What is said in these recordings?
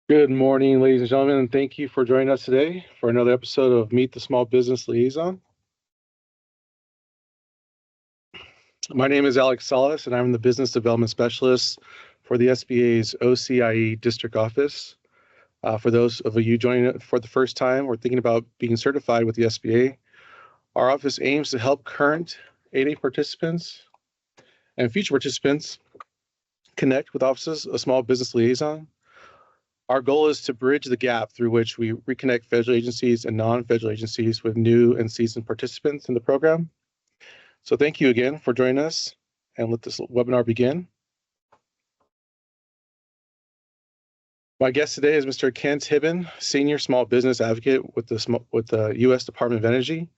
Good morning, ladies and gentlemen, and thank you for joining us today for another episode of Meet the Small Business Liaison. My name is Alex Salas, and I'm the Business Development Specialist for the SBA's OCIE District Office. For those of you joining for the first time or thinking about being certified with the SBA, our office aims to help current 8A participants and future participants connect with offices of Small Business Liaison. Our goal is to bridge the gap through which we reconnect federal agencies and non-federal agencies with new and seasoned participants in the program. So thank you again for joining us, and let this webinar begin. My guest today is Mr. Kent Hibben, Senior Small Business Advocate with the U.S. Department of Energy,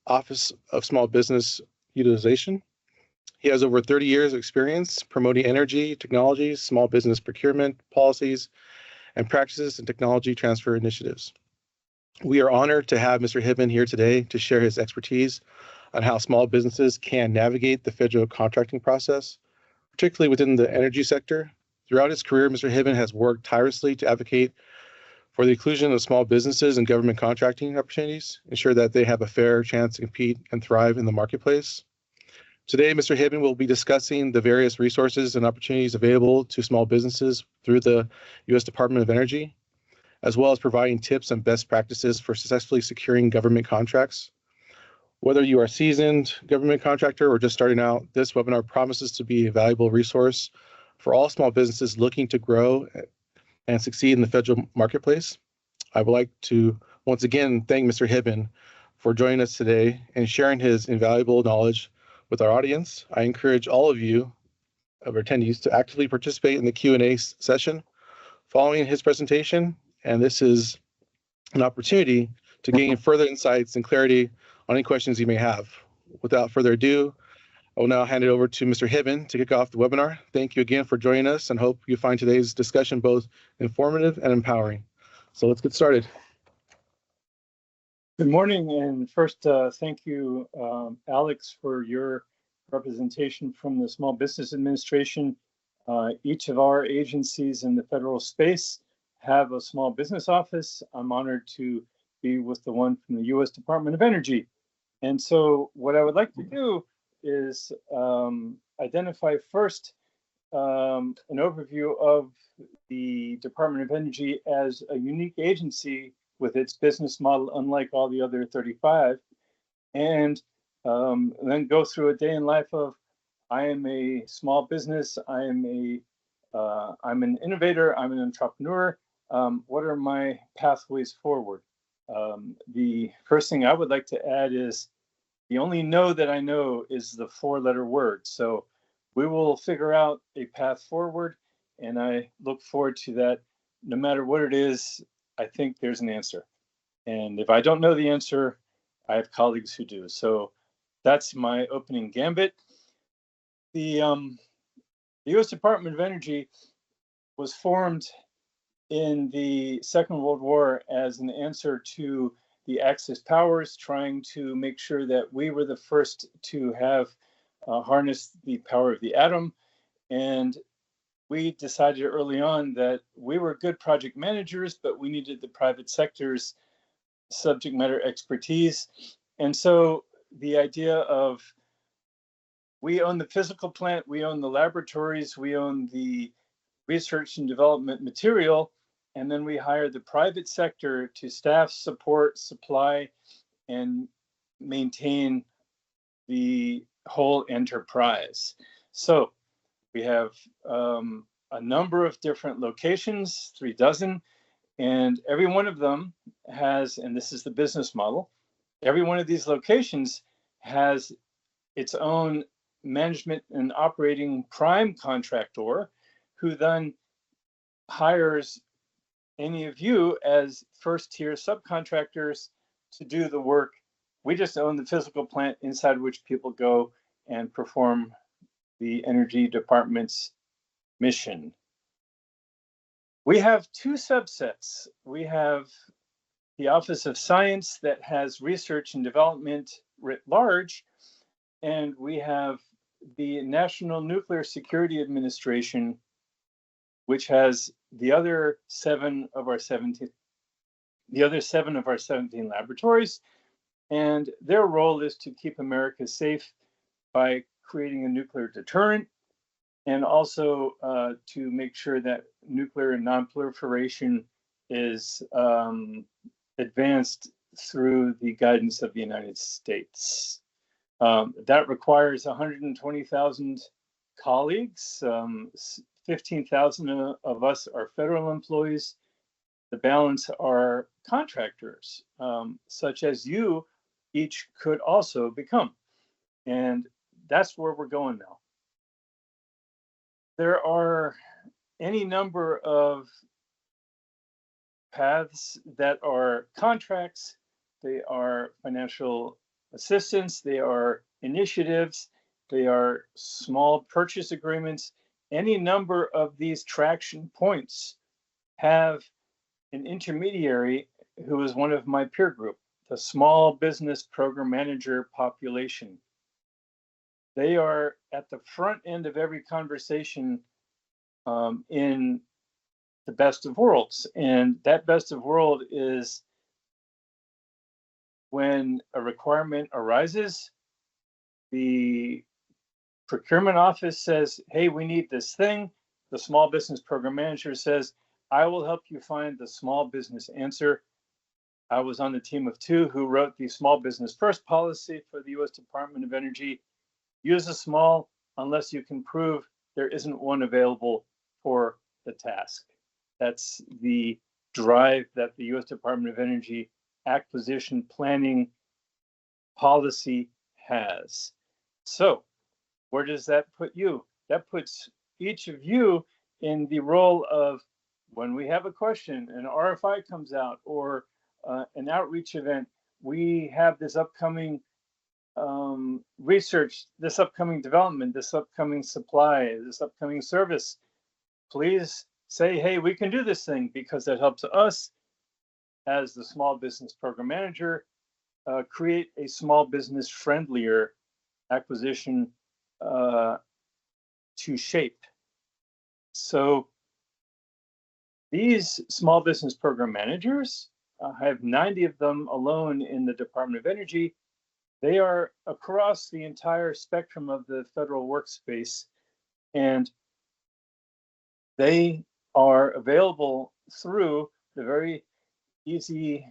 Office of Small Business Utilization. He has over 30 years of experience promoting energy, technologies, small business procurement policies, and practices and technology transfer initiatives. We are honored to have Mr. Hibben here today to share his expertise on how small businesses can navigate the federal contracting process, particularly within the energy sector. Throughout his career, Mr. Hibben has worked tirelessly to advocate for the inclusion of small businesses in government contracting opportunities, ensure that they have a fair chance to compete and thrive in the marketplace. Today, Mr. Hibben will be discussing the various resources and opportunities available to small businesses through the U.S. Department of Energy, as well as providing tips and best practices for successfully securing government contracts. Whether you are a seasoned government contractor or just starting out, this webinar promises to be a valuable resource for all small businesses looking to grow and succeed in the federal marketplace. I would like to once again thank Mr. Hibben for joining us today and sharing his invaluable knowledge with our audience. I encourage all of you of our attendees to actively participate in the Q&A session following his presentation, and this is an opportunity to gain further insights and clarity on any questions you may have. Without further ado, I will now hand it over to Mr. Hibben to kick off the webinar. Thank you again for joining us, and hope you find today's discussion both informative and empowering. So let's get started. Good morning, and first, thank you, Alex, for your representation from the Small Business Administration. Each of our agencies in the federal space have a small business office. I'm honored to be with the one from the U.S. Department of Energy. And so what I would like to do is identify first an overview of the Department of Energy as a unique agency with its business model, unlike all the other 35, and then go through a day in life of, I am a small business, I'm an innovator, I'm an entrepreneur. What are my pathways forward? The first thing I would like to add is the only no that I know is the 4-letter word. So we will figure out a path forward, and I look forward to that. No matter what it is, I think there's an answer. And if I don't know the answer, I have colleagues who do. So that's my opening gambit. The U.S. Department of Energy was formed in the Second World War as an answer to the Axis powers, trying to make sure that we were the first to have harnessed the power of the atom. And we decided early on that we were good project managers, but we needed the private sector's subject matter expertise. And so the idea of we own the physical plant, we own the laboratories, we own the research and development material, and then we hire the private sector to staff, support, supply, and maintain the whole enterprise. So we have a number of different locations, 36, and every one of them has, and this is the business model, every one of these locations has its own management and operating prime contractor, who then hires any of you as first-tier subcontractors to do the work. We just own the physical plant inside which people go and perform the Energy Department's mission. We have 2 subsets. We have the Office of Science that has research and development writ large, and we have the National Nuclear Security Administration, which has the other 7 of our 17 laboratories, and their role is to keep America safe by creating a nuclear deterrent, and also to make sure that nuclear non-proliferation is advanced through the guidance of the United States. That requires 120,000 colleagues. 15,000 of us are federal employees. The balance are contractors, such as you each could also become. And that's where we're going now. There are any number of paths that are contracts, they are financial assistance, they are initiatives, they are small purchase agreements. Any number of these traction points have an intermediary who is one of my peer group, the small business program manager population. They are at the front end of every conversation in the best of worlds. And that best of world is when a requirement arises, the procurement office says, hey, we need this thing. The small business program manager says, I will help you find the small business answer. I was on the team of 2 who wrote the small business first policy for the US Department of Energy. Use a small unless you can prove there isn't one available for the task. That's the drive that the US Department of Energy acquisition planning policy has. So where does that put you? That puts each of you in the role of, when we have a question, an RFI comes out, or an outreach event, we have this upcoming research, this upcoming development, this upcoming supply, this upcoming service. Please say, hey, we can do this thing, because that helps us as the small business program manager create a small business friendlier acquisition to shape. So these small business program managers, I have 90 of them alone in the Department of Energy. They are across the entire spectrum of the federal workspace, and they are available through the very easy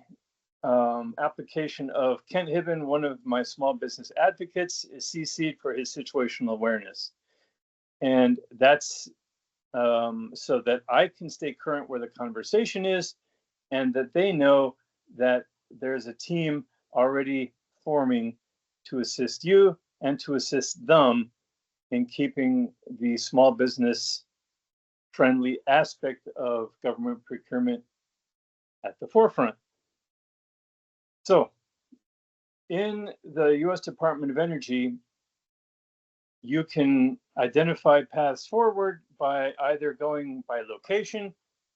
application of Kent Hibben, one of my small business advocates, is CC'd for his situational awareness. And that's so that I can stay current where the conversation is, and that they know that there's a team already forming to assist you and to assist them in keeping the small business friendly aspect of government procurement at the forefront. So in the US Department of Energy, you can identify paths forward by either going by location.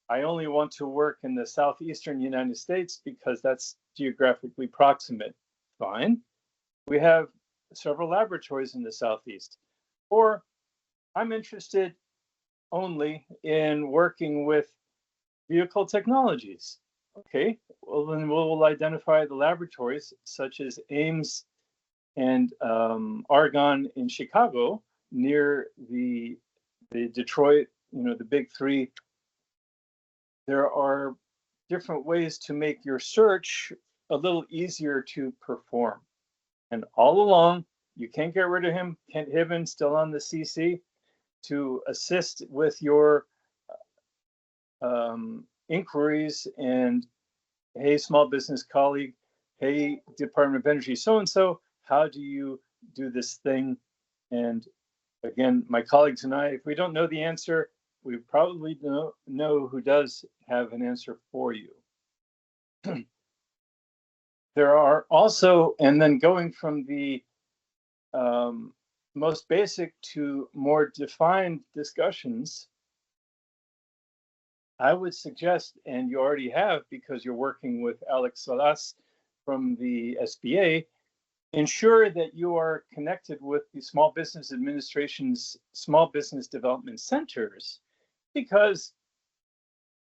I only want to work in the southeastern United States because that's geographically proximate. Fine. We have several laboratories in the southeast. Or I'm interested only in working with vehicle technologies. Okay, well then we'll identify the laboratories such as Ames and Argonne in Chicago, near the Detroit, the big 3. There are different ways to make your search a little easier to perform. And all along, you can't get rid of him, Kent Hibben, still on the CC, to assist with your inquiries. And hey, small business colleague, hey, Department of Energy, so-and-so, how do you do this thing? And again, my colleagues and I, if we don't know the answer, we probably know who does have an answer for you. There are also, and then going from the most basic to more defined discussions, I would suggest, and you already have because you're working with Alex Salas from the SBA, ensure that you are connected with the Small Business Administration's Small Business Development Centers, because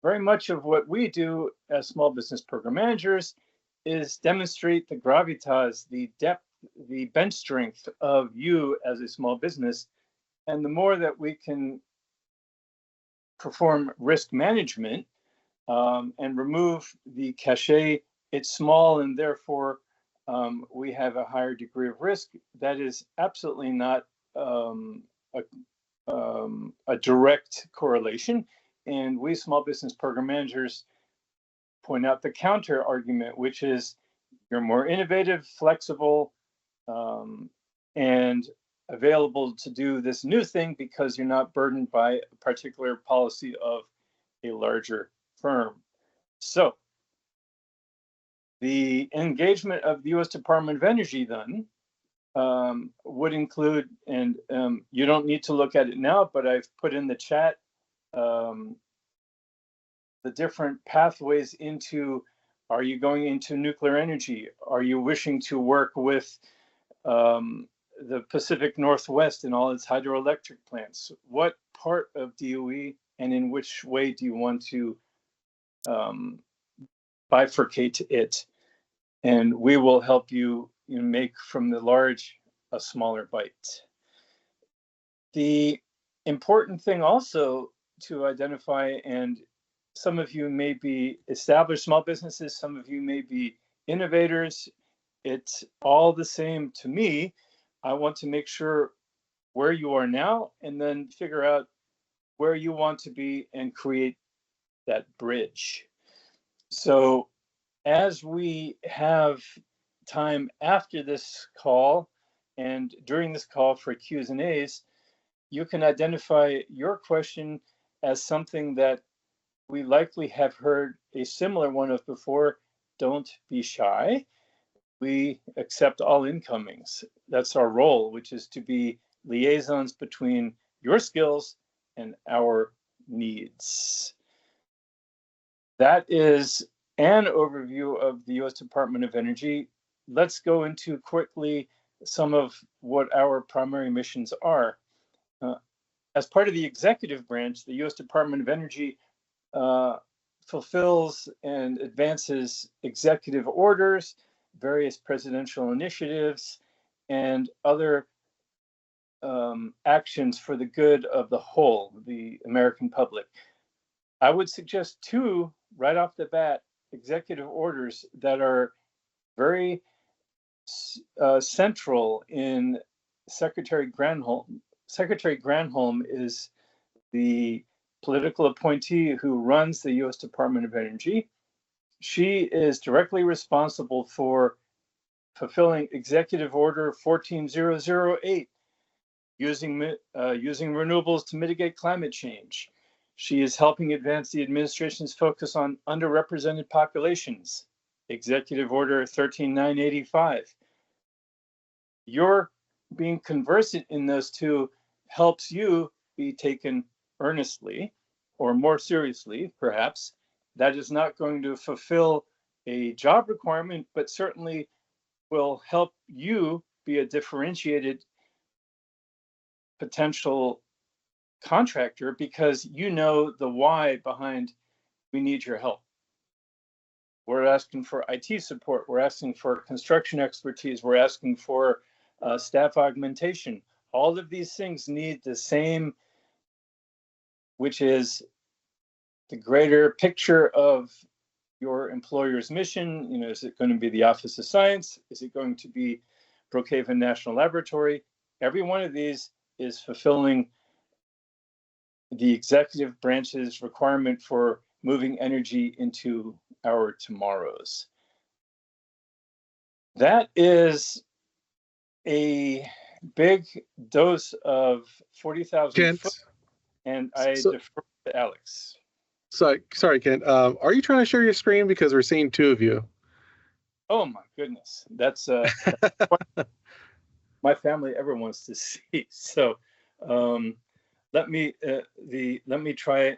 very much of what we do as small business program managers is demonstrate the gravitas, the depth, the bench strength of you as a small business. And the more that we can perform risk management and remove the cachet, it's small and therefore we have a higher degree of risk. That is absolutely not a direct correlation. And we small business program managers point out the counter argument, which is you're more innovative, flexible, and available to do this new thing because you're not burdened by a particular policy of a larger firm. So the engagement of the U.S. Department of Energy then would include, and you don't need to look at it now, but I've put in the chat the different pathways into, are you going into nuclear energy? Are you wishing to work with the Pacific Northwest and all its hydroelectric plants? What part of DOE and in which way do you want to bifurcate it? And we will help you, make from the large a smaller bite. The important thing also to identify, and some of you may be established small businesses, some of you may be innovators. It's all the same to me. I want to make sure where you are now and then figure out where you want to be and create that bridge. So as we have time after this call and during this call for Q's and A's, you can identify your question as something that we likely have heard a similar one of before. Don't be shy. We accept all incomings. That's our role, which is to be liaisons between your skills and our needs. That is an overview of the U.S. Department of Energy. Let's go into quickly some of what our primary missions are. As part of the executive branch, the U.S. Department of Energy fulfills and advances executive orders, various presidential initiatives, and other actions for the good of the whole, the American public. I would suggest two right off the bat executive orders that are very central in Secretary Granholm. Secretary Granholm is the political appointee who runs the U.S. Department of Energy. She is directly responsible for fulfilling Executive Order 14008, using renewables to mitigate climate change. She is helping advance the administration's focus on underrepresented populations, Executive Order 13985. Your being conversant in those two helps you be taken earnestly, or more seriously, perhaps. That is not going to fulfill a job requirement, but certainly will help you be a differentiated potential contractor because you know the why behind we need your help. We're asking for IT support. We're asking for construction expertise. We're asking for staff augmentation. All of these things need the same, which is the greater picture of your employer's mission. Is it going to be the Office of Science? Is it going to be Brookhaven National Laboratory? Every one of these is fulfilling the executive branch's requirement for moving energy into our tomorrows. That is a big dose of 40,000 foot, and I defer to Alex. Sorry, Kent. Are you trying to share your screen because we're seeing two of you? Oh my goodness, that's what my family ever wants to see. So let me try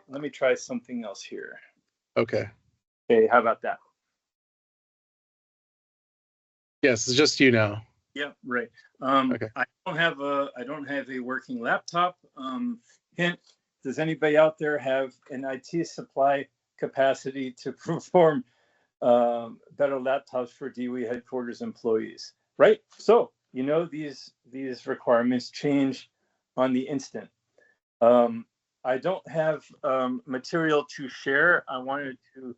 something else here. Okay. Okay, how about that? Yes, it's just you now. Yeah, right. Okay. I don't have a working laptop. Hint: does anybody out there have an IT supply capacity to perform better laptops for DOE headquarters employees, right? So, you know, these requirements change on the instant. I don't have material to share. I wanted to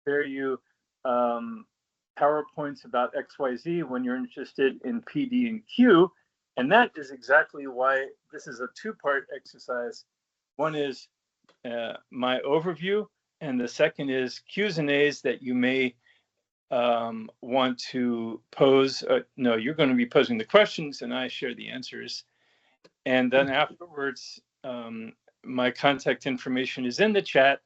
share you PowerPoints about XYZ when you're interested in PD and Q. And that is exactly why this is a two-part exercise. One is my overview, and the second is Q's and A's that you may want to pose. No, you're going to be posing the questions, and I share the answers. And then afterwards, my contact information is in the chat,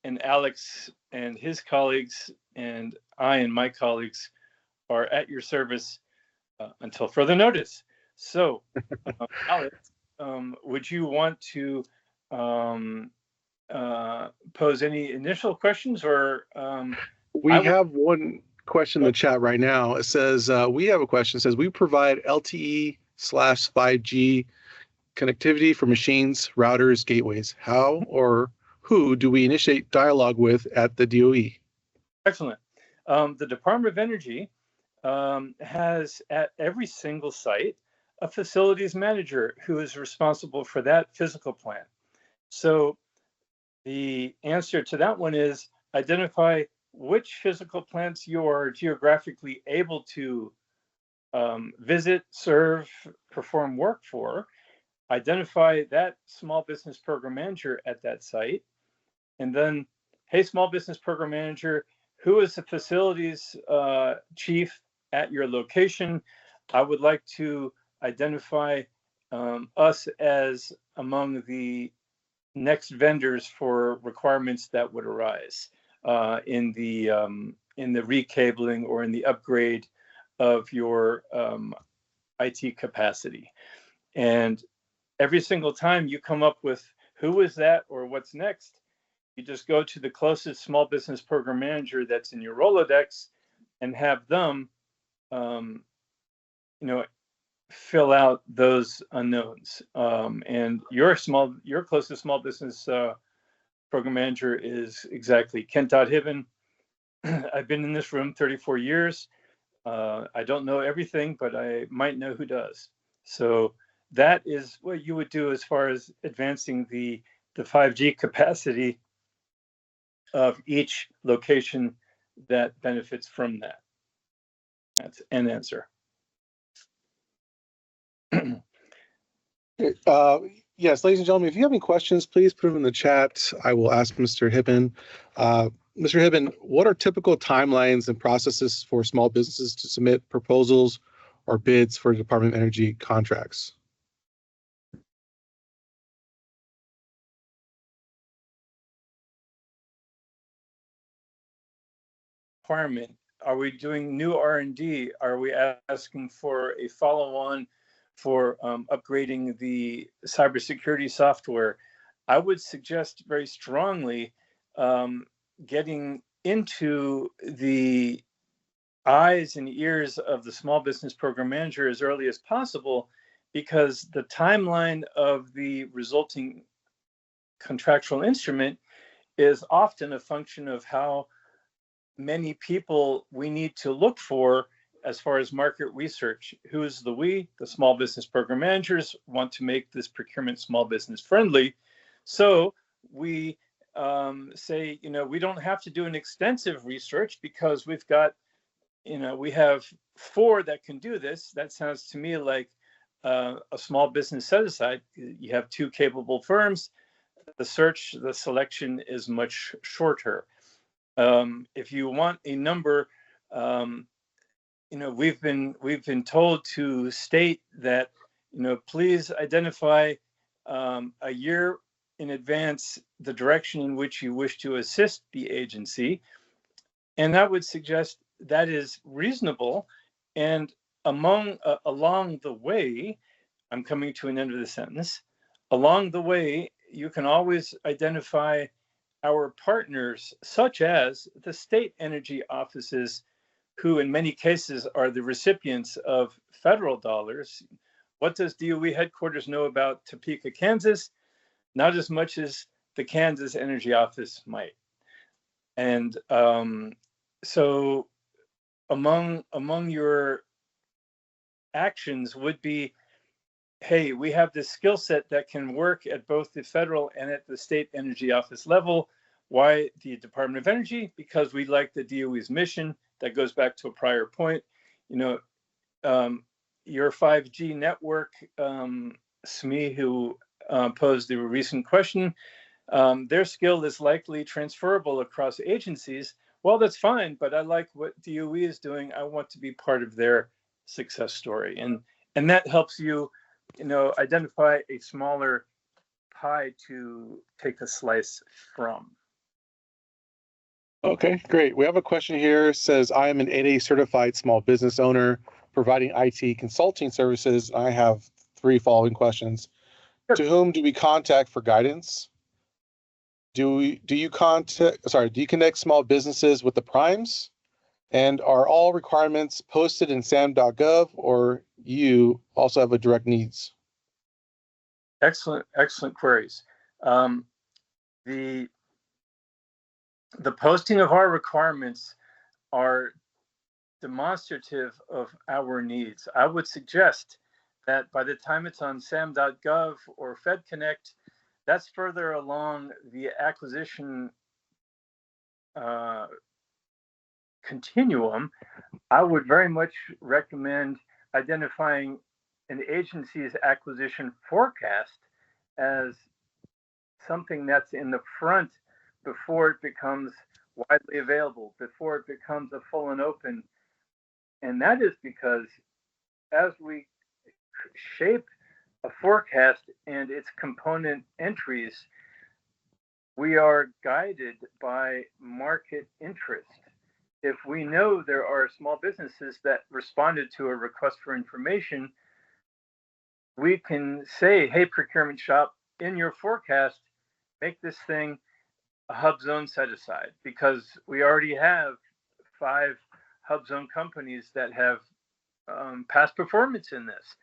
and Alex and his colleagues and I and my colleagues are at your service until further notice. So, Alex, would you want to pose any initial questions, or we have one question in the chat right now. It says, we have a question. It says, we provide LTE/5G connectivity for machines, routers, gateways. How or who do we initiate dialogue with at the DOE? Excellent. The Department of Energy has at every single site a facilities manager who is responsible for that physical plant. So the answer to that one is identify which physical plants you are geographically able to visit, serve, perform work for. Identify that small business program manager at that site, and then, hey, small business program manager, who is the facilities chief at your location? I would like to identify us as among the next vendors for requirements that would arise in the recabling or in the upgrade of your IT capacity. And every single time you come up with who is that or what's next, you just go to the closest small business program manager that's in your Rolodex and have them, fill out those unknowns. And your closest small business program manager is exactly Kent.Hibben. I've been in this room 34 years. I don't know everything, but I might know who does. So that is what you would do as far as advancing the 5G capacity of each location that benefits from that. That's an answer. Yes, ladies and gentlemen, if you have any questions, please put them in the chat. I will ask Mr. Hibben. Mr. Hibben, what are typical timelines and processes for small businesses to submit proposals or bids for Department of Energy contracts? Requirement. Are we doing new R&D? Are we asking for a follow-on for upgrading the cybersecurity software? I would suggest very strongly getting into the eyes and ears of the small business program manager as early as possible, because the timeline of the resulting contractual instrument is often a function of how many people we need to look for as far as market research. Who is the we? The small business program managers want to make this procurement small business friendly. So we say, we don't have to do an extensive research because we've got, we have 4 that can do this. That sounds to me like a small business set aside. You have 2 capable firms. The selection is much shorter. If you want a number, we've been told to state that, please identify a year in advance the direction in which you wish to assist the agency, and that would suggest that is reasonable. And along the way, I'm coming to an end of the sentence. Along the way, you can always identify our partners, such as the state energy offices, who in many cases are the recipients of federal dollars. What does DOE headquarters know about Topeka, Kansas? Not as much as the Kansas Energy Office might. And so among your actions would be, hey, we have this skill set that can work at both the federal and at the state energy office level. Why the Department of Energy? Because we like the DOE's mission. That goes back to a prior point. You know, your 5G network, SME, who posed the recent question, their skill is likely transferable across agencies. Well, that's fine, but I like what DOE is doing. I want to be part of their success story, and that helps you, identify a smaller pie to take a slice from. Okay, great. We have a question here. It says, I am an 8A certified small business owner providing IT consulting services. I have 3 following questions. Sure. To whom do we contact for guidance? Do you connect small businesses with the primes? And are all requirements posted in sam.gov, or you also have a direct needs? Excellent queries. The posting of our requirements are demonstrative of our needs. I would suggest that by the time it's on sam.gov or FedConnect, that's further along the acquisition continuum. I would very much recommend identifying an agency's acquisition forecast as something that's in the front before it becomes widely available, before it becomes a full and open. And that is because as we shape a forecast and its component entries, we are guided by market interest. If we know there are small businesses that responded to a request for information, we can say, hey, procurement shop, in your forecast, make this thing a HUBZone set aside, because we already have 5 HUBZone companies that have past performance in this.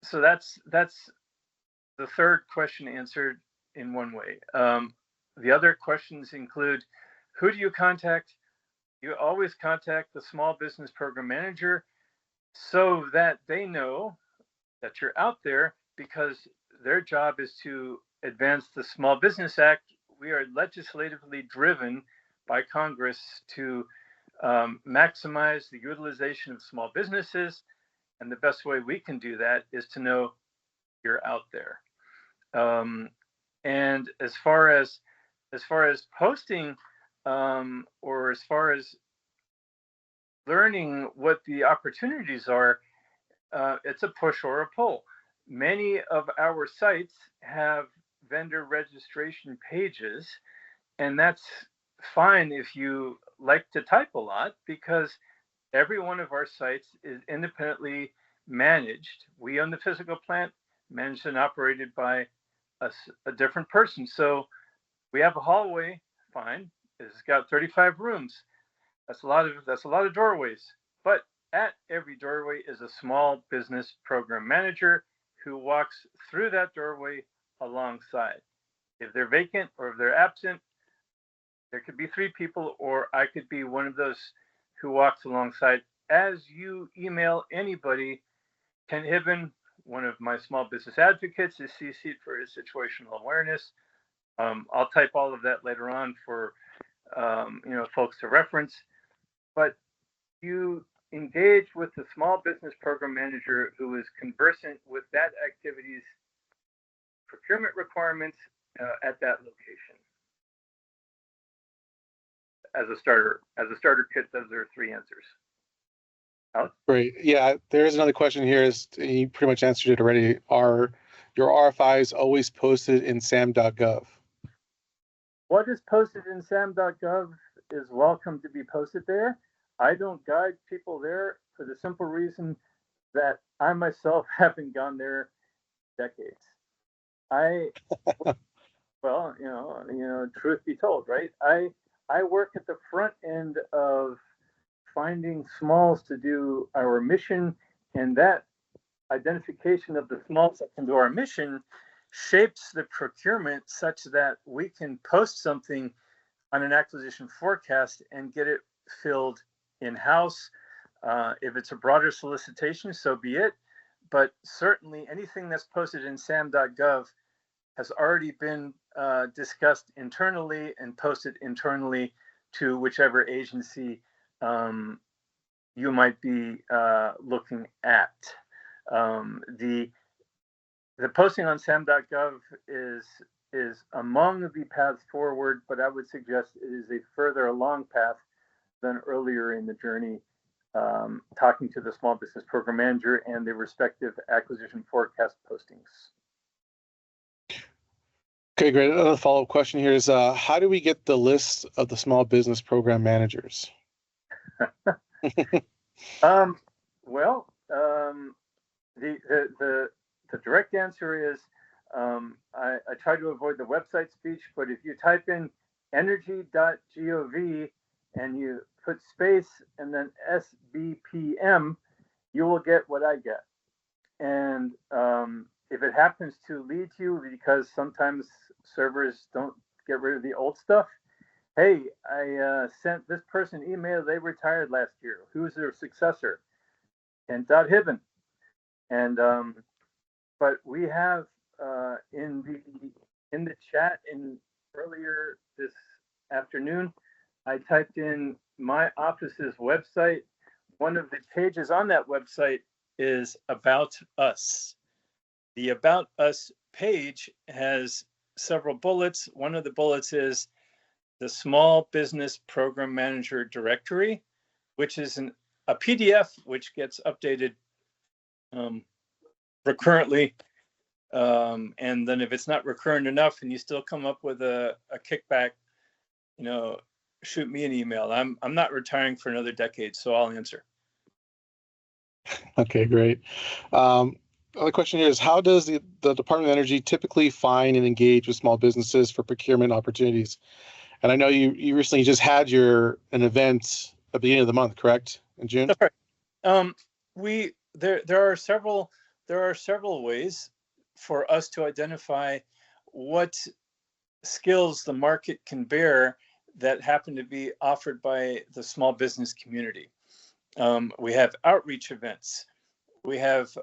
So that's the third question answered in one way. The other questions include, who do you contact? You always contact the small business program manager so that they know that you're out there, because their job is to advance the Small Business Act. We are legislatively driven by Congress to maximize the utilization of small businesses. And the best way we can do that is to know you're out there. And as far as posting, or as far as learning what the opportunities are, it's a push or a pull. Many of our sites have vendor registration pages, and that's fine if you like to type a lot, because every one of our sites is independently managed. We own the physical plant, managed and operated by a different person. So we have a hallway, fine. It's got 35 rooms. That's a lot of doorways. But at every doorway is a small business program manager who walks through that doorway alongside. If they're vacant or if they're absent, there could be 3 people, or I could be one of those who walks alongside. As you email anybody, Ken Hibben, one of my small business advocates, is CC'd for his situational awareness. I'll type all of that later on for folks to reference. But you engage with the small business program manager who is conversant with that activity's procurement requirements at that location. As a starter kit, those are 3 answers. Alex? Great. Yeah, there is another question here. You pretty much answered it already. Are your RFIs always posted in sam.gov? What is posted in sam.gov is welcome to be posted there. I don't guide people there for the simple reason that I myself haven't gone there decades. Well, truth be told, right? I work at the front end of finding smalls to do our mission, and that identification of the smalls that can do our mission shapes the procurement such that we can post something on an acquisition forecast and get it filled in-house. If it's a broader solicitation, so be it. But certainly anything that's posted in sam.gov has already been discussed internally and posted internally to whichever agency you might be looking at. The posting on sam.gov is among the paths forward, but I would suggest it is a further along path than earlier in the journey, talking to the small business program manager and the respective acquisition forecast postings. Okay, great. Another follow-up question here is, how do we get the list of the small business program managers? The direct answer is, I try to avoid the website speech, but if you type in energy.gov and you put space and then SBPM, you will get what I get. And if it happens to lead you, because sometimes servers don't get rid of the old stuff, hey, I sent this person email, they retired last year. Who's their successor? And Hibben. And but we have in the chat earlier this afternoon, I typed in my office's website. One of the pages on that website is About Us. The About Us page has several bullets. One of the bullets is the Small Business Program Manager Directory, which is a PDF which gets updated recurrently. And then if it's not recurrent enough and you still come up with a kickback, shoot me an email. I'm not retiring for another decade, so I'll answer. Okay, great. Other question here is, how does the Department of Energy typically find and engage with small businesses for procurement opportunities? And I know you recently just had an event at the beginning of the month, correct? In June? That's right. There are several ways for us to identify what skills the market can bear that happen to be offered by the small business community. We have outreach events. We have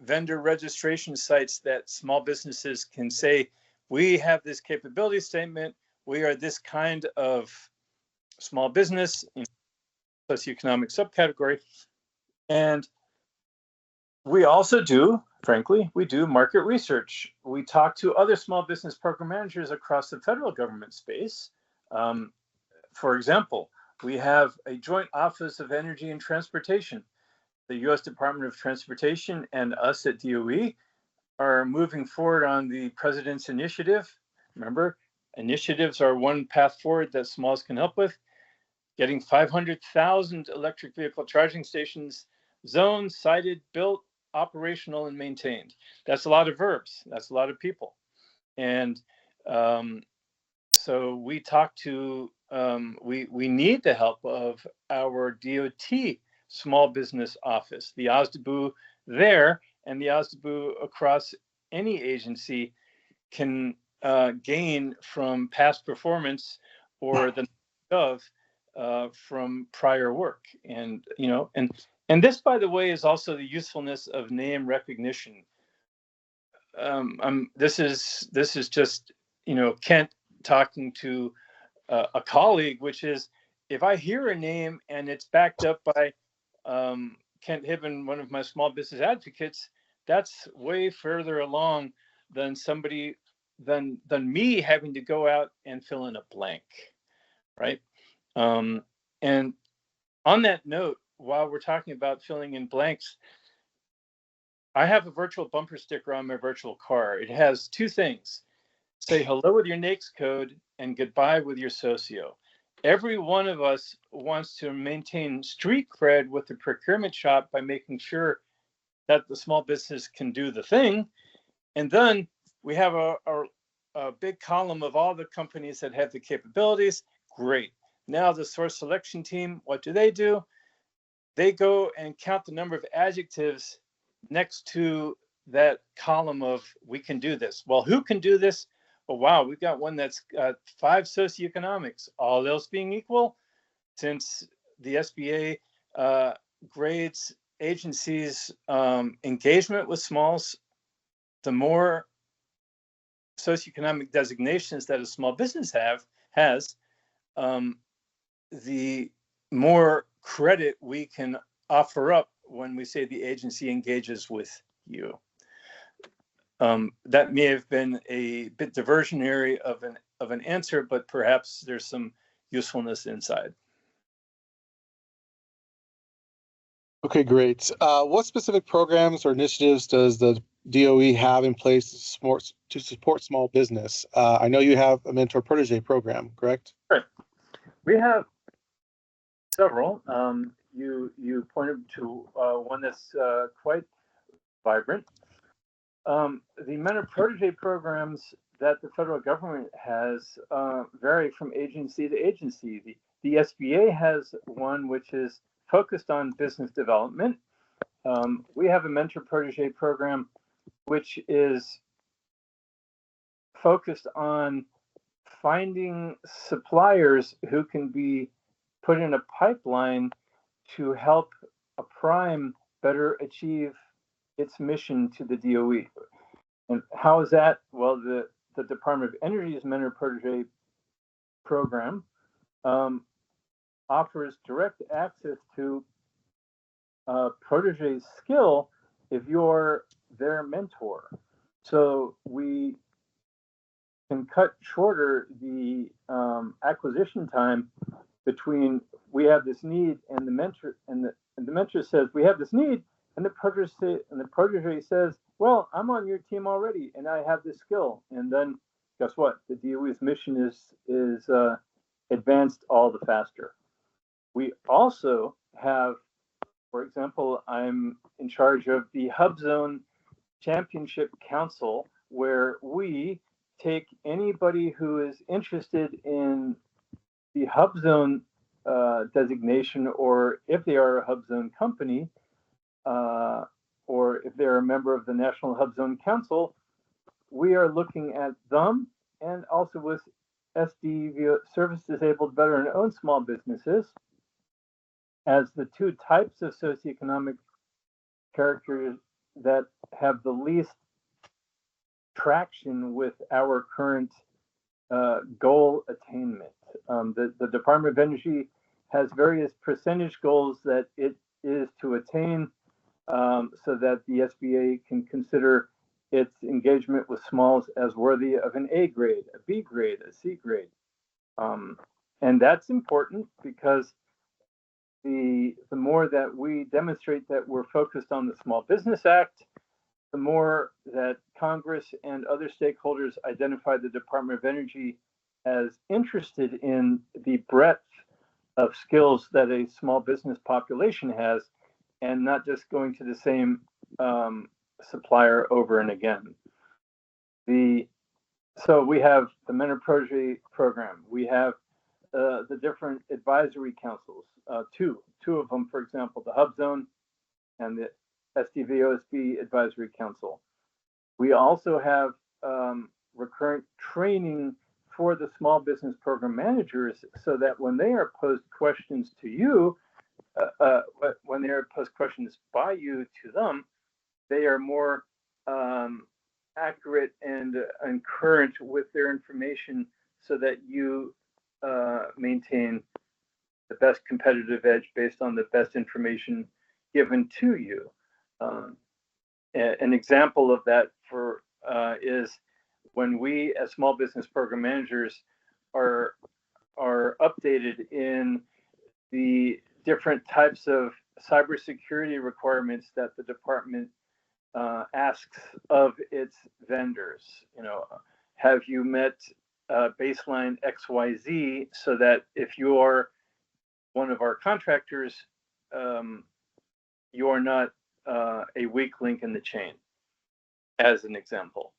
vendor registration sites that small businesses can say, we have this capability statement. We are this kind of small business in socioeconomic subcategory. And we also do, frankly, we do market research. We talk to other small business program managers across the federal government space. For example, we have a joint office of energy and transportation. The U.S. Department of Transportation and us at DOE are moving forward on the President's initiative. Remember, initiatives are one path forward that smalls can help with. Getting 500,000 electric vehicle charging stations zoned, sited, built, operational, and maintained. That's a lot of verbs. That's a lot of people. And so we talk to, we need the help of our DOT small business office, the OSDBU there, and the OSDBU across any agency can gain from past performance or the of from prior work. And and this, by the way, is also the usefulness of name recognition. This is just Kent talking to a colleague, which is, if I hear a name and it's backed up by Kent Hibben, one of my small business advocates, that's way further along than me having to go out and fill in a blank, right? And on that note, while we're talking about filling in blanks, I have a virtual bumper sticker on my virtual car. It has two things: say hello with your NAICS code and goodbye with your socio. Every one of us wants to maintain street cred with the procurement shop by making sure that the small business can do the thing. And then we have a big column of all the companies that have the capabilities. Great. Now the source selection team, what do? They go and count the number of adjectives next to that column of we can do this. Well, who can do this? oh, wow, we've got one that's got 5 socioeconomics, all else being equal, since the SBA grades agencies' engagement with smalls, the more socioeconomic designations that a small business has, the more credit we can offer up when we say the agency engages with you. That may have been a bit diversionary of an answer, but perhaps there's some usefulness inside. Okay, great. What specific programs or initiatives does the DOE have in place to support small business? I know you have a mentor protege program, correct? Right. We have several. You pointed to one that's quite vibrant. The mentor protege programs that the federal government has vary from agency to agency. The SBA has one which is focused on business development. We have a mentor protege program which is focused on finding suppliers who can be put in a pipeline to help a prime better achieve its mission to the DOE. And how is that? Well, the Department of Energy's mentor protege program offers direct access to protege's skill if you're their mentor. So we can cut shorter the acquisition time between we have this need and the mentor, and the mentor says we have this need, and the protege says, well, I'm on your team already and I have this skill. And then guess what? The DOE's mission is advanced all the faster. We also have, for example, I'm in charge of the HUBZone Championship Council, where we take anybody who is interested in the HUBZone designation, or if they are a HUBZone company, or if they're a member of the National HUBZone Council, we are looking at them, and also with SDBU, Service Disabled Veteran Owned Small Businesses, as the two types of socioeconomic characters that have the least traction with our current goal attainment. The Department of Energy has various percentage goals that it is to attain, so that the SBA can consider its engagement with smalls as worthy of an A grade, a B grade, a C grade. And that's important because the more that we demonstrate that we're focused on the Small Business Act, the more that Congress and other stakeholders identify the Department of Energy as interested in the breadth of skills that a small business population has, and not just going to the same supplier over and again. So we have the mentor protege program. We have the different advisory councils, two of them, for example, the HUBZone and the SDVOSB Advisory Council. We also have recurrent training for the small business program managers, so that when they are posed questions to you, when they are posed questions by you to them, they are more accurate and current with their information, so that you maintain the best competitive edge based on the best information given to you. An example of that is when we, as small business program managers, are updated in the different types of cybersecurity requirements that the department asks of its vendors. You know, have you met baseline XYZ, so that if you are one of our contractors, you are not a weak link in the chain, as an example.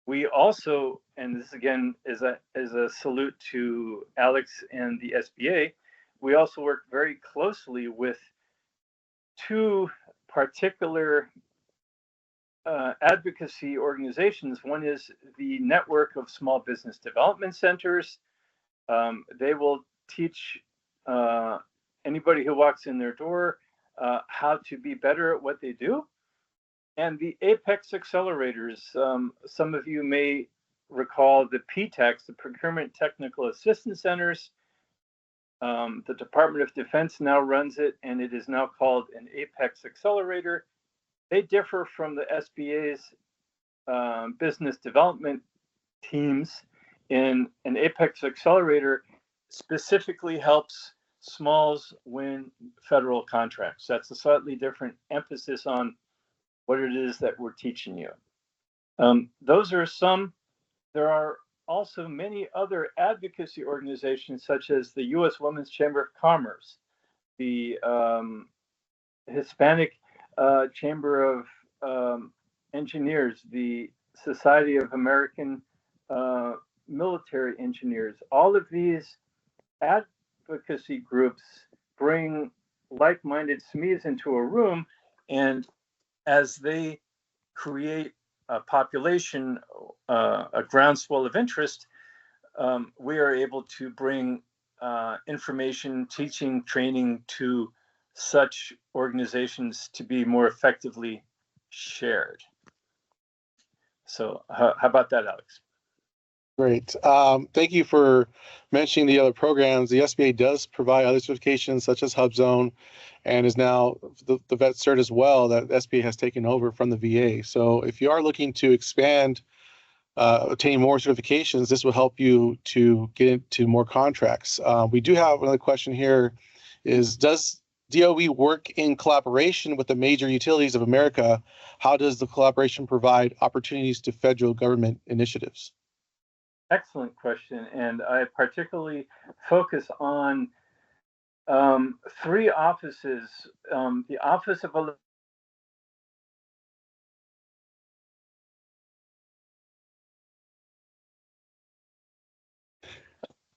We also, and this again is a salute to Alex and the SBA, we also work very closely with two particular advocacy organizations. One is the network of small business development centers. They will teach anybody who walks in their door how to be better at what they do. And the Apex accelerators, some of you may recall the PTACs, the Procurement Technical Assistance Centers. The Department of Defense now runs it, and it is now called an Apex accelerator. They differ from the SBA's business development teams in an Apex accelerator specifically helps smalls win federal contracts. That's a slightly different emphasis on what it is that we're teaching you. Those are some. There are also many other advocacy organizations, such as the U.S. Women's Chamber of Commerce, the Hispanic Chamber of Engineers, the Society of American Military Engineers. All of these advocacy groups bring like-minded SMEs into a room, and as they create a population, a groundswell of interest, we are able to bring information, teaching, training to such organizations to be more effectively shared. So how about that, Alex? Great. Thank you for mentioning the other programs. The SBA does provide other certifications such as HUBZone, and is now the vet cert as well that SBA has taken over from the VA. So if you are looking to expand, obtain more certifications, this will help you to get into more contracts. We do have another question here is, does DOE work in collaboration with the major utilities of America? How does the collaboration provide opportunities to federal government initiatives? Excellent question. And I particularly focus on three offices. The Office of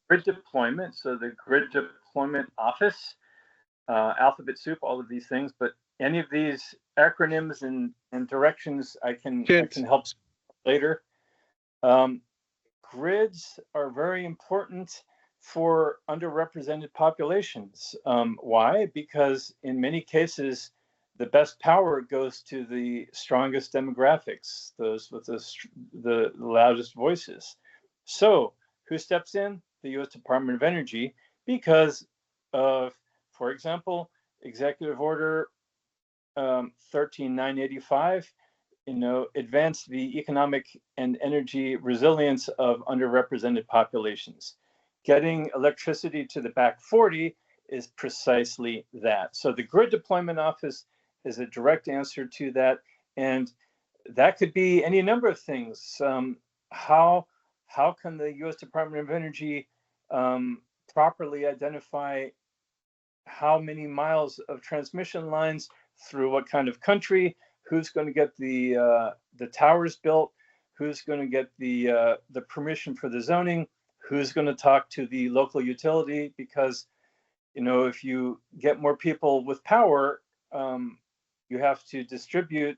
Grid Deployment, so the Grid Deployment Office, alphabet soup, all of these things, but any of these acronyms and directions I can help later. Grids are very important for underrepresented populations. Why? Because in many cases, the best power goes to the strongest demographics, those with the loudest voices. So who steps in? The U.S. Department of Energy, because of, for example, Executive Order 13985, advance the economic and energy resilience of underrepresented populations. Getting electricity to the back 40 is precisely that. So the Grid Deployment Office is a direct answer to that. And that could be any number of things. How can the U.S. Department of Energy properly identify how many miles of transmission lines through what kind of country, who's going to get the towers built, who's going to get the permission for the zoning, who's going to talk to the local utility, because if you get more people with power, you have to distribute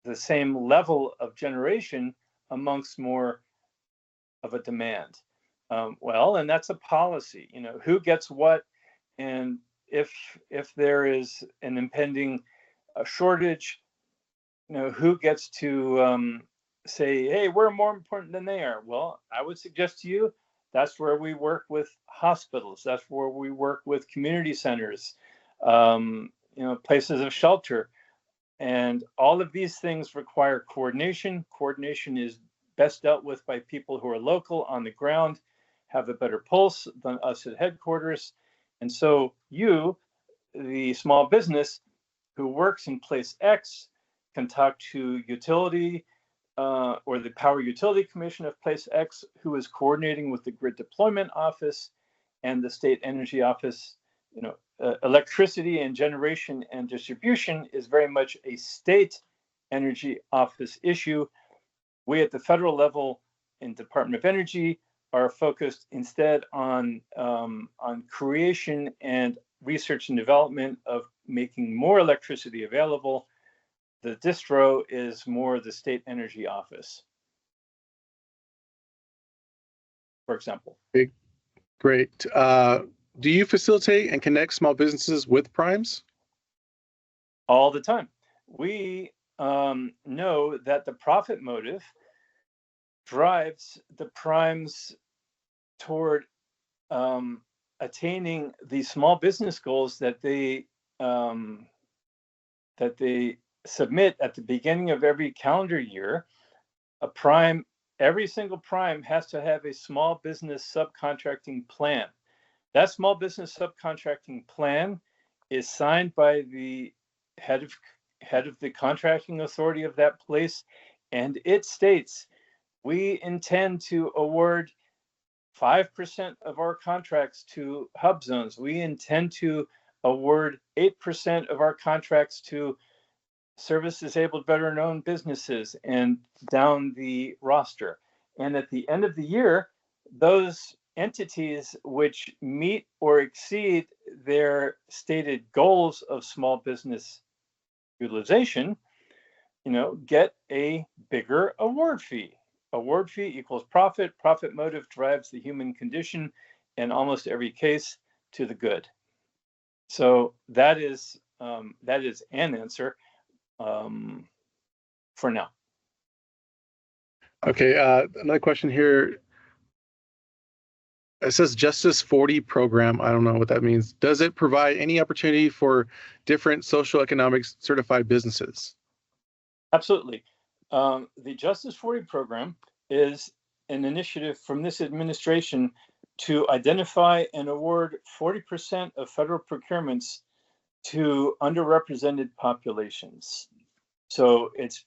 the same level of generation amongst more of a demand. And that's a policy. Who gets what, and if there is an impending shortage, who gets to say, hey, we're more important than they are? Well, I would suggest to you that's where we work with hospitals. That's where we work with community centers, places of shelter. And all of these things require coordination. Coordination is best dealt with by people who are local on the ground, have a better pulse than us at headquarters. And so you, the small business who works in place X, can talk to utility or the Power Utility Commission of place X, who is coordinating with the Grid Deployment Office and the State Energy Office. Electricity and generation and distribution is very much a state energy office issue. We at the federal level in Department of Energy are focused instead on creation and research and development of making more electricity available. The distro is more the state energy office, for example. Okay, great. Do you facilitate and connect small businesses with primes? All the time. We know that the profit motive drives the primes toward attaining the small business goals that they submit at the beginning of every calendar year. Every single prime has to have a small business subcontracting plan. That small business subcontracting plan is signed by the head of the contracting authority of that place, and it states we intend to award 5% of our contracts to HUBZones. We intend to award 8% of our contracts to service disabled veteran owned businesses, and down the roster. And at the end of the year, those entities which meet or exceed their stated goals of small business utilization, get a bigger award fee. Award fee equals profit. Profit motive drives the human condition in almost every case to the good. So that is an answer for now. Okay, another question here. It says Justice 40 program. I don't know what that means. Does it provide any opportunity for different social economic certified businesses? Absolutely. The Justice 40 program is an initiative from this administration to identify and award 40% of federal procurements to underrepresented populations. So it's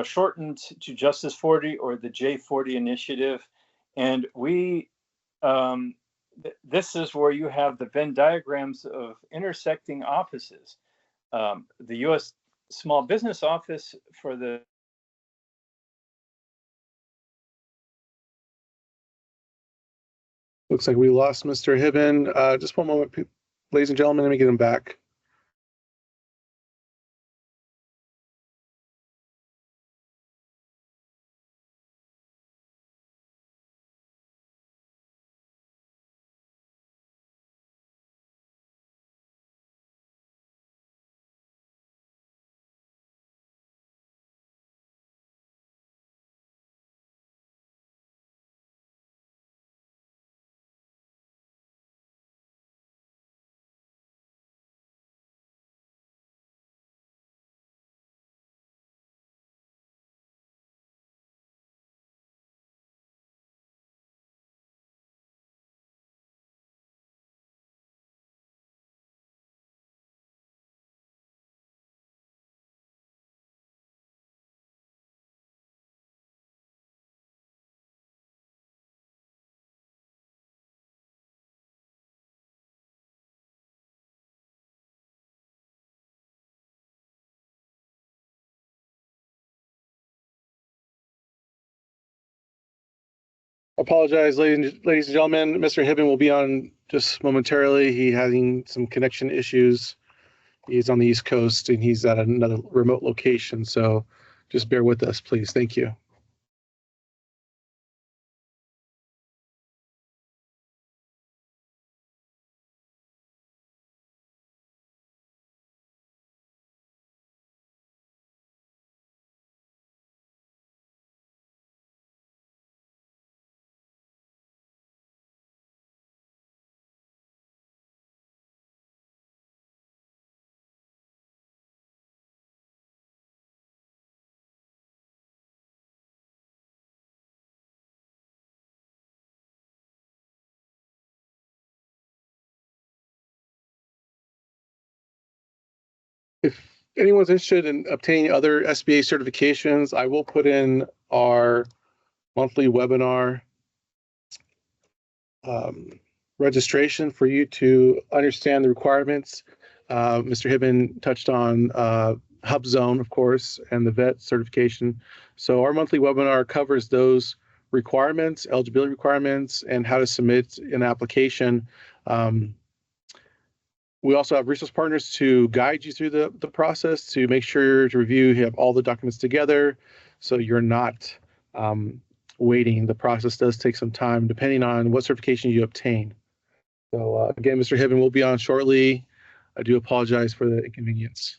shortened to Justice 40 or the J40 initiative. And this is where you have the Venn diagrams of intersecting offices. The U.S. Small Business Office for the Looks like we lost Mr. Hibben. Just one moment, ladies and gentlemen, let me get him back. Apologize, ladies and gentlemen. Mr. Hibben will be on just momentarily. He's having some connection issues. He's on the East Coast and he's at another remote location. So just bear with us, please. Thank you. If anyone's interested in obtaining other SBA certifications, I will put in our monthly webinar registration for you to understand the requirements. Mr. Hibben touched on HUBZone, of course, and the vet certification. So our monthly webinar covers those requirements, eligibility requirements, and how to submit an application. We also have resource partners to guide you through the process, to make sure to review, you have all the documents together, so you're not waiting. The process does take some time, depending on what certification you obtain. So again, Mr. Hibben will be on shortly. I do apologize for the inconvenience.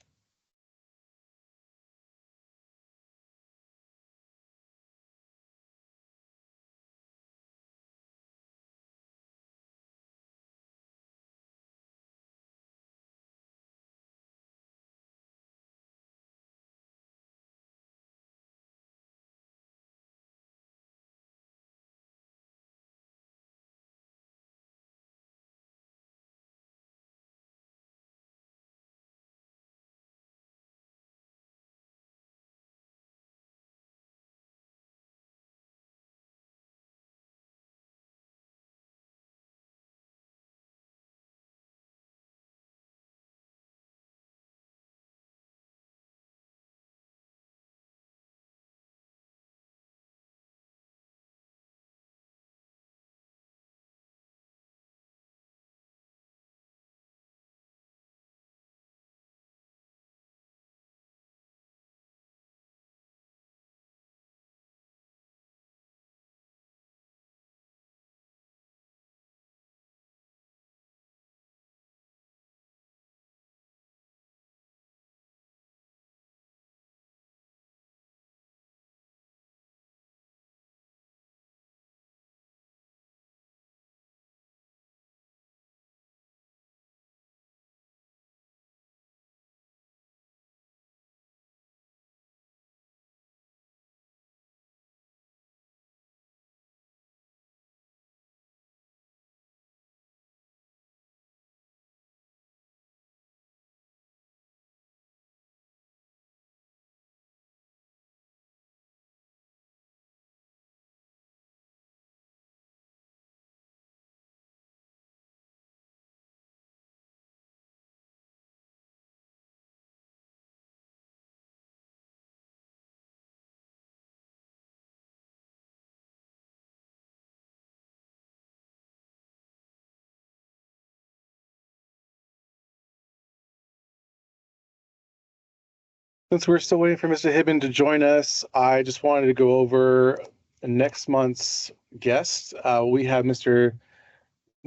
Since we're still waiting for Mr. Hibben to join us, I just wanted to go over next month's guest. We have Mr.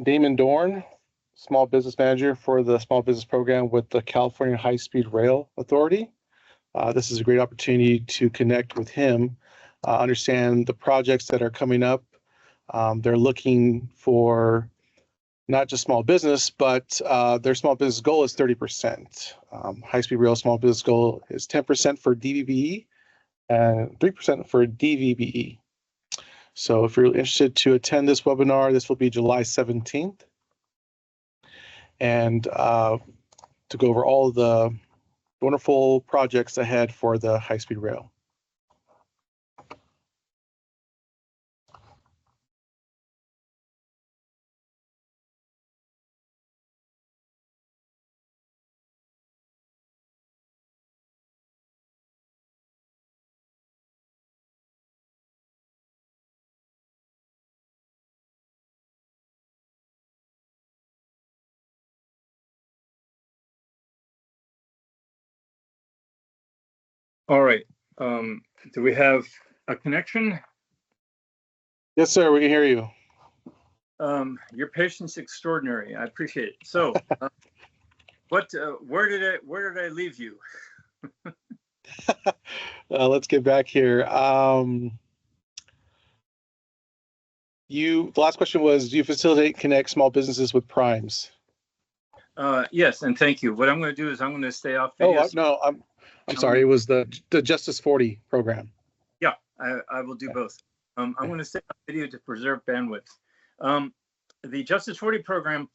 Damon Dorn, Small Business Manager for the Small Business Program with the California High-Speed Rail Authority. This is a great opportunity to connect with him, understand the projects that are coming up. They're looking for not just small business, but their small business goal is 30%. High-speed rail small business goal is 10% for DVBE and 3% for DVBE. So if you're interested to attend this webinar, this will be July 17th. And to go over all of the wonderful projects ahead for the high-speed rail. All right. Do we have a connection? Yes, sir. We can hear you. Your patience extraordinary. I appreciate it. So, where did I leave you? Let's get back here. The last question was, do you facilitate connect small businesses with primes? Yes, and thank you. What I'm going to do is I'm going to stay off video. Oh, no, I'm sorry. It was the Justice 40 program. Yeah, I will do both. I'm going to stay off video to preserve bandwidth. The Justice 40 program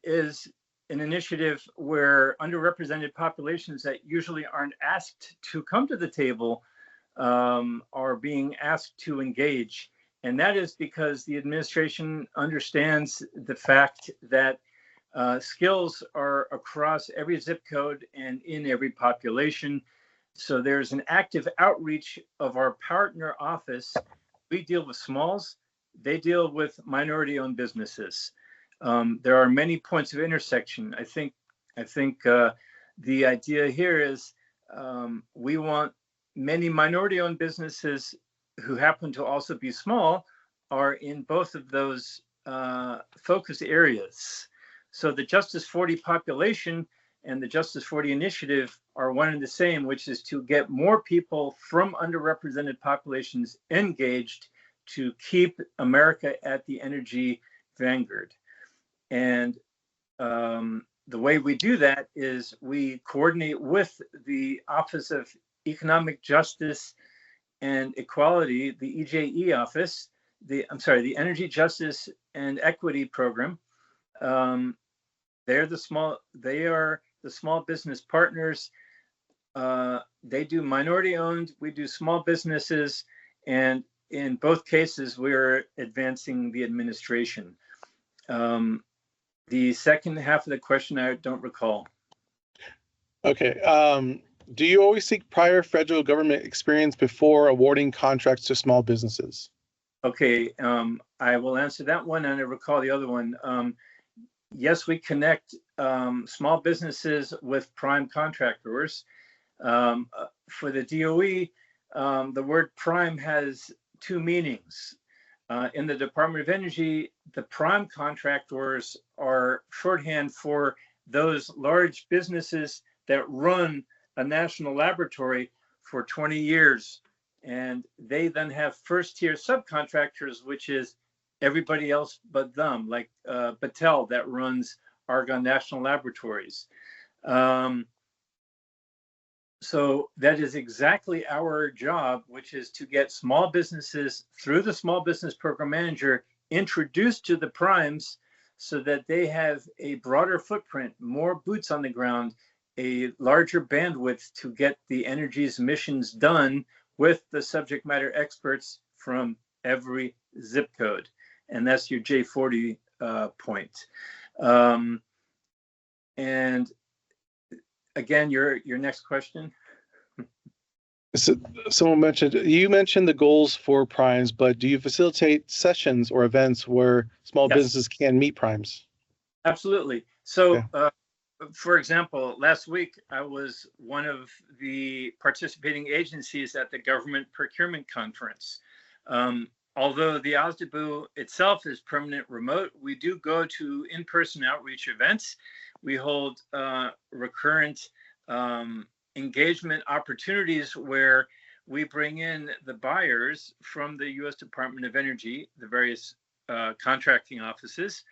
is an initiative where underrepresented populations that usually aren't asked to come to the table are being asked to engage. And that is because the administration understands the fact that skills are across every zip code and in every population. So there's an active outreach of our partner office. We deal with smalls. They deal with minority-owned businesses. there are many points of intersection. I think the idea here is we want many minority-owned businesses who happen to also be small are in both of those focus areas. So the Justice 40 population and the Justice 40 initiative are one and the same, which is to get more people from underrepresented populations engaged to keep America at the energy vanguard. And the way we do that is we coordinate with the Office of Economic Justice and Equality, the EJE office, the Energy Justice and Equity Program. They are the small business partners. They do minority owned, we do small businesses, and in both cases, we're advancing the administration. The second half of the question, I don't recall. Okay. Do you always seek prior federal government experience before awarding contracts to small businesses? Okay, I will answer that one, and I recall the other one. Yes, we connect small businesses with prime contractors. For the DOE, the word prime has two meanings. In the Department of Energy, the prime contractors are shorthand for those large businesses that run a national laboratory for 20 years. And they then have first-tier subcontractors, which is everybody else but them, like Battelle that runs Argonne National Laboratories. So that is exactly our job, which is to get small businesses through the Small Business Program Manager introduced to the primes so that they have a broader footprint, more boots on the ground, a larger bandwidth to get the energy's missions done with the subject matter experts from every zip code. And that's your J40 point. And again, your next question. So, you mentioned the goals for primes, but do you facilitate sessions or events where small businesses can meet primes? Absolutely. So, for example, last week I was one of the participating agencies at the Government Procurement Conference. Although the OSDBU itself is permanent remote, we do go to in-person outreach events. We hold recurrent engagement opportunities where we bring in the buyers from the U.S. Department of Energy, the various contracting offices.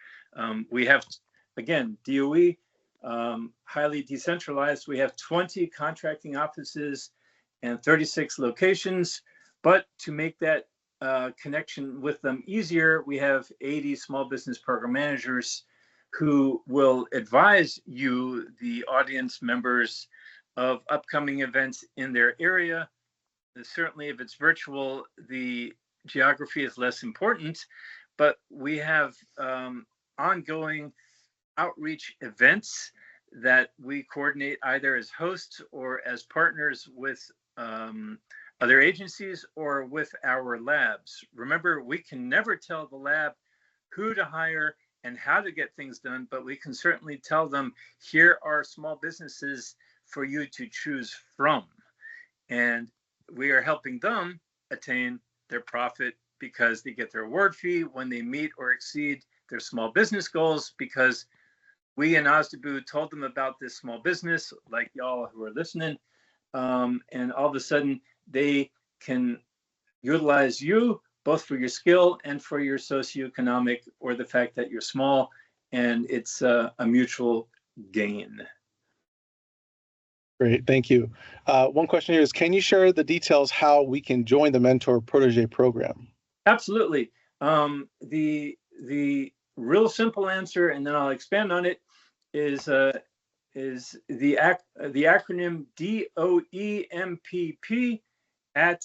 We have, again, DOE, highly decentralized. We have 20 contracting offices and 36 locations. But to make that connection with them easier, we have 80 small business program managers who will advise you, the audience members, of upcoming events in their area. Certainly, if it's virtual, the geography is less important, but we have ongoing outreach events that we coordinate either as hosts or as partners with other agencies or with our labs. Remember, we can never tell the lab who to hire and how to get things done, but we can certainly tell them, here are small businesses for you to choose from. And we are helping them attain their profit because they get their award fee when they meet or exceed their small business goals, because we in OSDBU told them about this small business, like y'all who are listening, and all of a sudden they can utilize you both for your skill and for your socioeconomic, or the fact that you're small, and it's a mutual gain. Great, thank you. One question here is, can you share the details how we can join the Mentor Protege program? Absolutely. The real simple answer, and then I'll expand on it, is the acronym DOEMPP at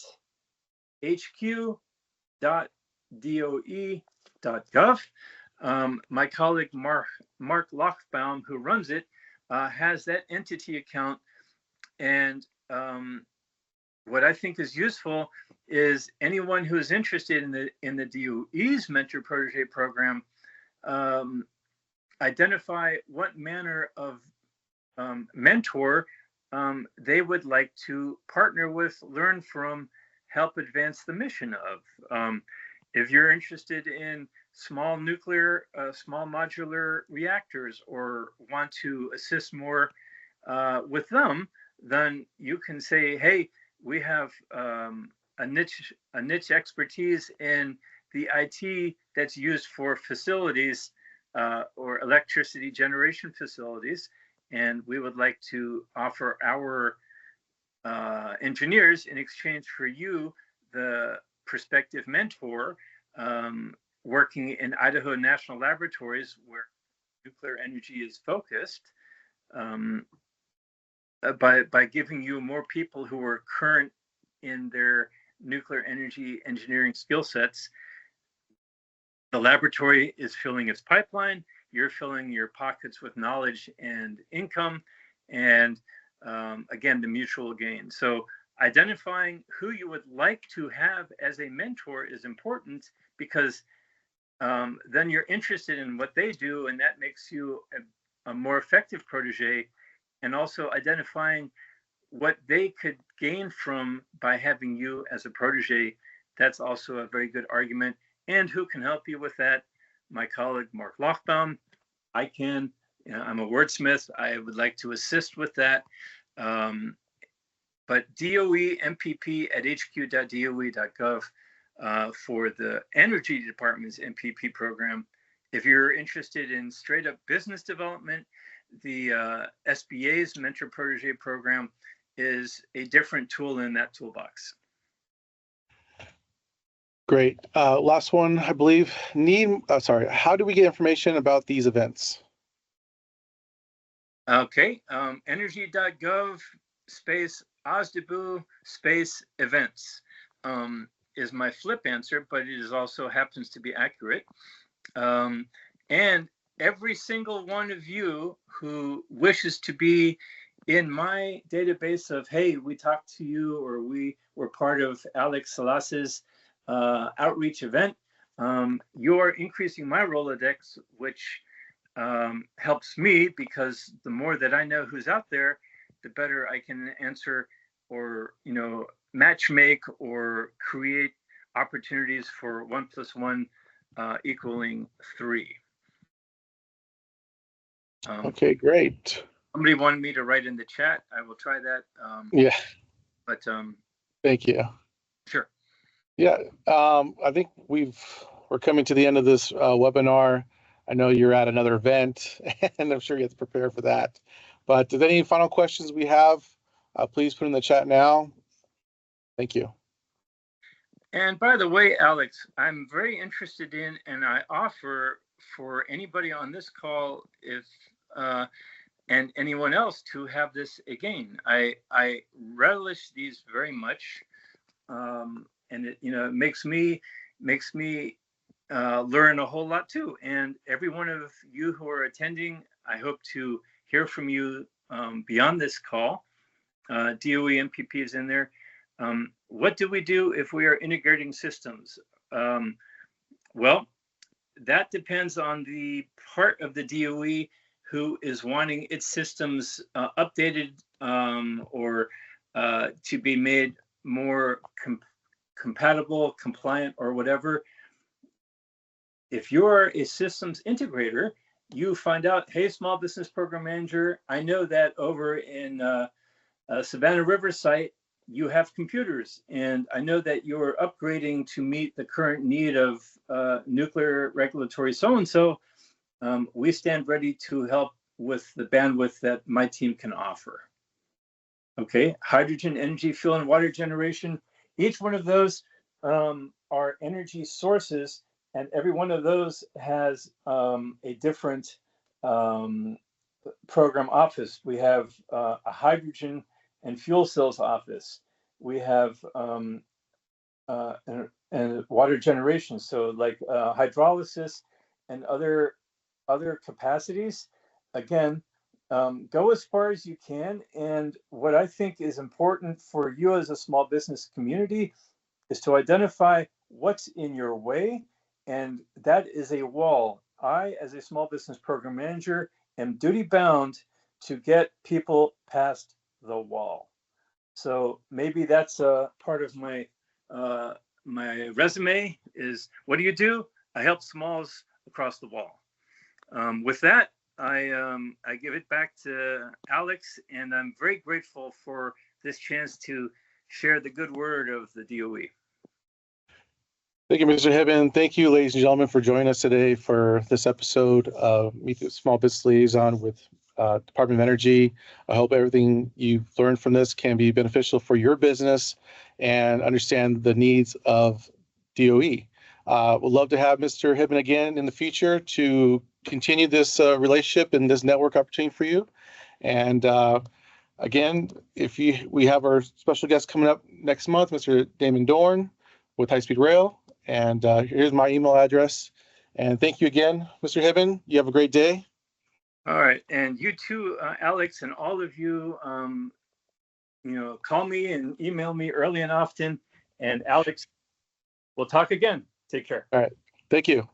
hq.doe.gov. My colleague Mark Lochbaum, who runs it, has that entity account. And what I think is useful is anyone who is interested in the DOE's Mentor Protege program identify what manner of mentor they would like to partner with, learn from, help advance the mission of. If you're interested in small nuclear, small modular reactors, or want to assist more with them, then you can say, hey, we have a niche expertise in the IT that's used for facilities or electricity generation facilities, and we would like to offer our engineers in exchange for you, the prospective mentor, working in Idaho National Laboratories, where nuclear energy is focused, by giving you more people who are current in their nuclear energy engineering skill sets. The laboratory is filling its pipeline, you're filling your pockets with knowledge and income, and again, the mutual gain. So identifying who you would like to have as a mentor is important, because then you're interested in what they do, and that makes you a more effective protege. And also identifying what they could gain from by having you as a protege, that's also a very good argument. And who can help you with that? My colleague, Mark Lochbaum. I can. I'm a wordsmith. I would like to assist with that. But DOE MPP at hq.doe.gov for the Energy Department's MPP program. If you're interested in straight up business development, the SBA's Mentor Protege program is a different tool in that toolbox. Great. Last one, I believe. How do we get information about these events? Okay, energy.gov space OSDBU space events is my flip answer, but it is also happens to be accurate. And every single one of you who wishes to be in my database of, hey, we talked to you, or we were part of Alex Salas's outreach event, you're increasing my Rolodex, which helps me, because the more that I know who's out there, the better I can answer, or match make or create opportunities for 1 + 1 equaling 3. Okay, great. Somebody wanted me to write in the chat. I will try that. Yeah. But thank you. Sure. Yeah, I think we're coming to the end of this webinar. I know you're at another event, and I'm sure you have to prepare for that. But if any final questions we have, please put in the chat now. Thank you. And by the way, Alex, I'm very interested in, and I offer for anybody on this call, if and anyone else, to have this again. I relish these very much, and it it makes me learn a whole lot too. And every one of you who are attending, I hope to hear from you beyond this call. DOE MPP is in there. What do we do if we are integrating systems? Well, that depends on the part of the DOE who is wanting its systems updated or to be made more compatible, compliant, or whatever. If you're a systems integrator, you find out, hey, small business program manager, I know that over in Savannah River site, you have computers, and I know that you're upgrading to meet the current need of nuclear regulatory so-and-so. We stand ready to help with the bandwidth that my team can offer. Okay, hydrogen, energy, fuel, and water generation. Each one of those are energy sources, and every one of those has a different program office. We have a hydrogen and fuel cells office. We have and water generation, so like hydrolysis and other capacities. Again, go as far as you can. And what I think is important for you as a small business community is to identify what's in your way, and that is a wall. I, as a small business program manager, am duty bound to get people past the wall. So maybe that's a part of my my resume is, what do you do? I help smalls across the wall. With that, I give it back to Alex, and I'm very grateful for this chance to share the good word of the DOE. Thank you, Mr. Hibben. Thank you, ladies and gentlemen, for joining us today for this episode of Meet the Small Business Liaison with Department of Energy. I hope everything you've learned from this can be beneficial for your business and understand the needs of DOE. We'd love to have Mr. Hibben again in the future to continue this relationship and this network opportunity for you. And again, we have our special guest coming up next month, Mr. Damon Dorn with High Speed Rail. And here's my email address. And thank you again, Mr. Hibben. You have a great day. All right, and you too, Alex, and all of you. Call me and email me early and often. And Alex, we'll talk again. Take care. All right. Thank you.